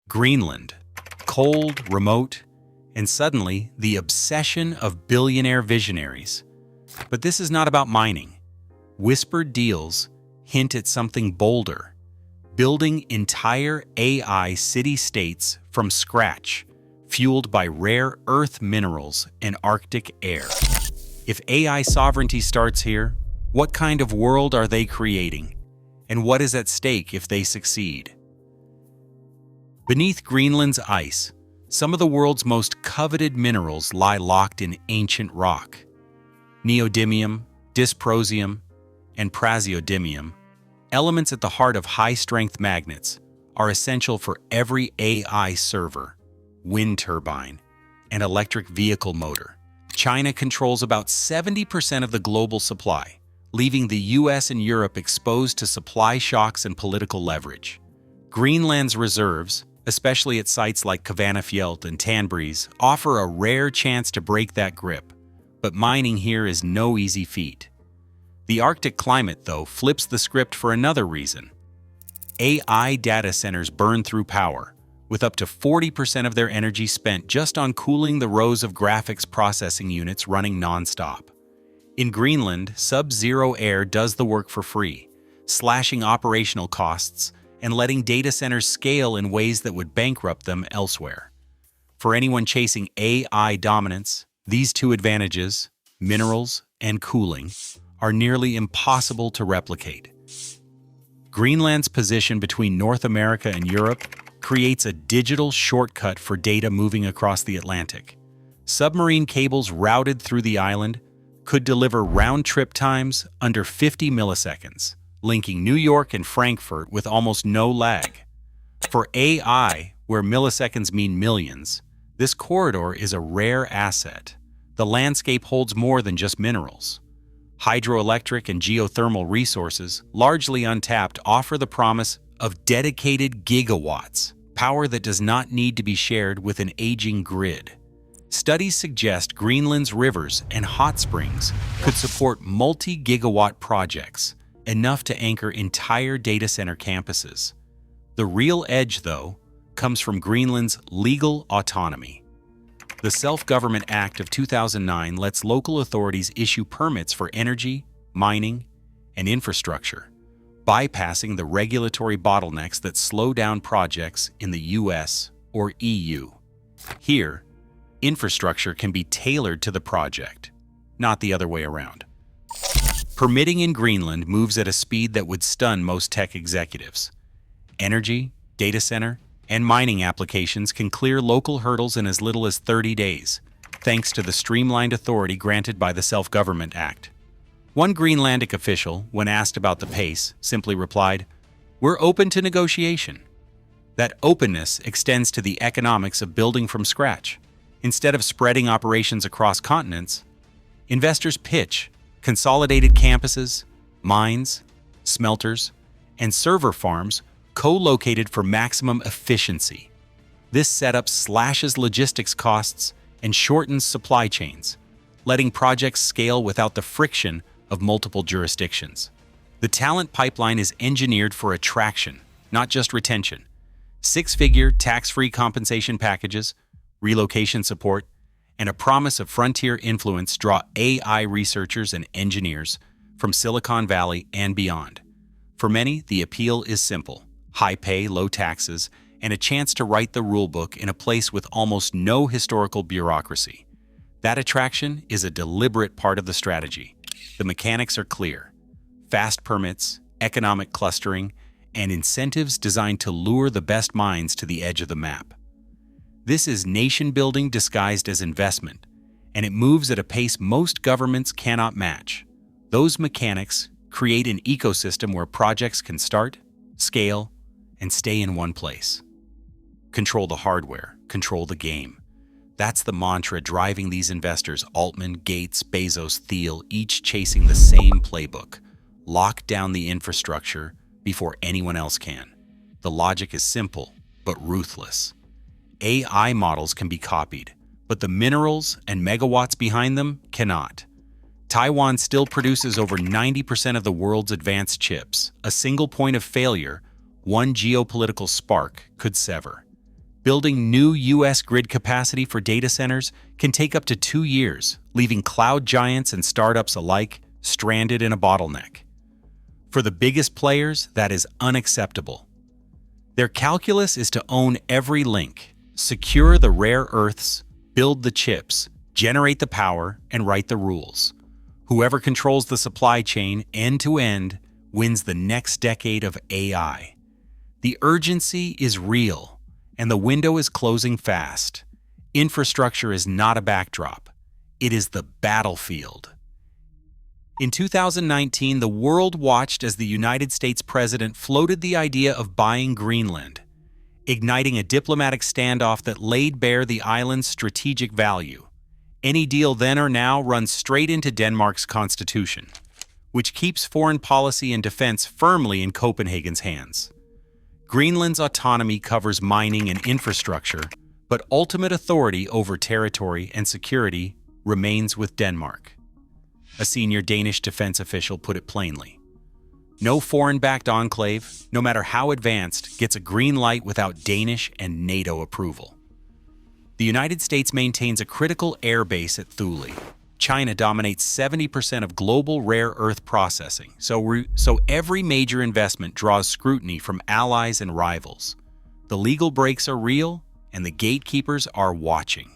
Greenland, cold, remote, and suddenly the obsession of billionaire visionaries. But this is not about mining. Whispered deals hint at something bolder, building entire AI city-states from scratch, fueled by rare earth minerals and Arctic air. If AI sovereignty starts here, what kind of world are they creating? And what is at stake if they succeed? Beneath Greenland's ice, some of the world's most coveted minerals lie locked in ancient rock. Neodymium, dysprosium, and praseodymium, elements at the heart of high-strength magnets, are essential for every AI server, wind turbine, and electric vehicle motor. China controls about 70% of the global supply, leaving the US and Europe exposed to supply shocks and political leverage. Greenland's reserves, especially at sites like Kvanefjeld and Tanbreez, offer a rare chance to break that grip, but mining here is no easy feat. The Arctic climate, though, flips the script for another reason. AI data centers burn through power, with up to 40% of their energy spent just on cooling the rows of graphics processing units running nonstop. In Greenland, sub-zero air does the work for free, slashing operational costs and letting data centers scale in ways that would bankrupt them elsewhere. For anyone chasing AI dominance, these two advantages, minerals and cooling, are nearly impossible to replicate. Greenland's position between North America and Europe creates a digital shortcut for data moving across the Atlantic. Submarine cables routed through the island could deliver round-trip times under 50 milliseconds, linking New York and Frankfurt with almost no lag. For AI, where milliseconds mean millions, this corridor is a rare asset. The landscape holds more than just minerals. Hydroelectric and geothermal resources, largely untapped, offer the promise of dedicated gigawatts, power that does not need to be shared with an aging grid. Studies suggest Greenland's rivers and hot springs could support multi-gigawatt projects, enough to anchor entire data center campuses. The real edge, though, comes from Greenland's legal autonomy. The Self-Government Act of 2009 lets local authorities issue permits for energy, mining, and infrastructure, bypassing the regulatory bottlenecks that slow down projects in the US or EU. Here, infrastructure can be tailored to the project, not the other way around. Permitting in Greenland moves at a speed that would stun most tech executives. Energy, data center, and mining applications can clear local hurdles in as little as 30 days, thanks to the streamlined authority granted by the Self-Government Act. One Greenlandic official, when asked about the pace, simply replied, "We're open to negotiation." That openness extends to the economics of building from scratch. Instead of spreading operations across continents, investors pitch consolidated campuses, mines, smelters, and server farms co-located for maximum efficiency. This setup slashes logistics costs and shortens supply chains, letting projects scale without the friction of multiple jurisdictions. The talent pipeline is engineered for attraction, not just retention. Six-figure tax-free compensation packages, relocation support, and a promise of frontier influence draw AI researchers and engineers from Silicon Valley and beyond. For many, the appeal is simple: high pay, low taxes, and a chance to write the rulebook in a place with almost no historical bureaucracy. That attraction is a deliberate part of the strategy. The mechanics are clear: fast permits, economic clustering, and incentives designed to lure the best minds to the edge of the map. This is nation-building disguised as investment, and it moves at a pace most governments cannot match. Those mechanics create an ecosystem where projects can start, scale, and stay in one place. Control the hardware, control the game. That's the mantra driving these investors: Altman, Gates, Bezos, Thiel, each chasing the same playbook: lock down the infrastructure before anyone else can. The logic is simple, but ruthless. AI models can be copied, but the minerals and megawatts behind them cannot. Taiwan still produces over 90% of the world's advanced chips. A single point of failure, one geopolitical spark, could sever. Building new U.S. grid capacity for data centers can take up to 2 years, leaving cloud giants and startups alike stranded in a bottleneck. For the biggest players, that is unacceptable. Their calculus is to own every link, secure the rare earths, build the chips, generate the power, and write the rules. Whoever controls the supply chain end-to-end wins the next decade of AI. The urgency is real, and the window is closing fast. Infrastructure is not a backdrop. It is the battlefield. In 2019, the world watched as the United States president floated the idea of buying Greenland, igniting a diplomatic standoff that laid bare the island's strategic value. Any deal then or now runs straight into Denmark's constitution, which keeps foreign policy and defense firmly in Copenhagen's hands. Greenland's autonomy covers mining and infrastructure, but ultimate authority over territory and security remains with Denmark. A senior Danish defense official put it plainly. No foreign-backed enclave, no matter how advanced, gets a green light without Danish and NATO approval. The United States maintains a critical air base at Thule. China dominates 70% of global rare earth processing, so every major investment draws scrutiny from allies and rivals. The legal breaks are real, and the gatekeepers are watching.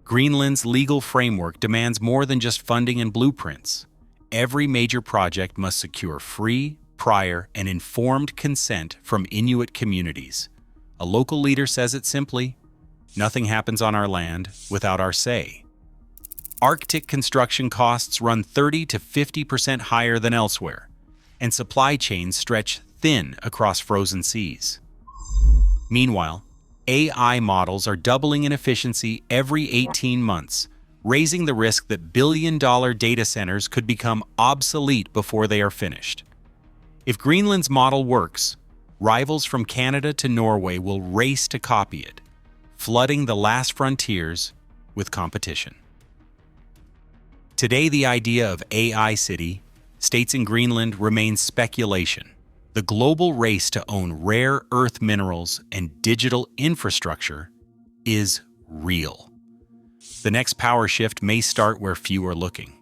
Greenland's legal framework demands more than just funding and blueprints. Every major project must secure free, prior, and informed consent from Inuit communities. A local leader says it simply, "Nothing happens on our land without our say." Arctic construction costs run 30 to 50% higher than elsewhere, and supply chains stretch thin across frozen seas. Meanwhile, AI models are doubling in efficiency every 18 months, raising the risk that billion-dollar data centers could become obsolete before they are finished. If Greenland's model works, rivals from Canada to Norway will race to copy it, flooding the last frontiers with competition. Today, the idea of AI City, states in Greenland, remains speculation. The global race to own rare earth minerals and digital infrastructure is real. The next power shift may start where few are looking.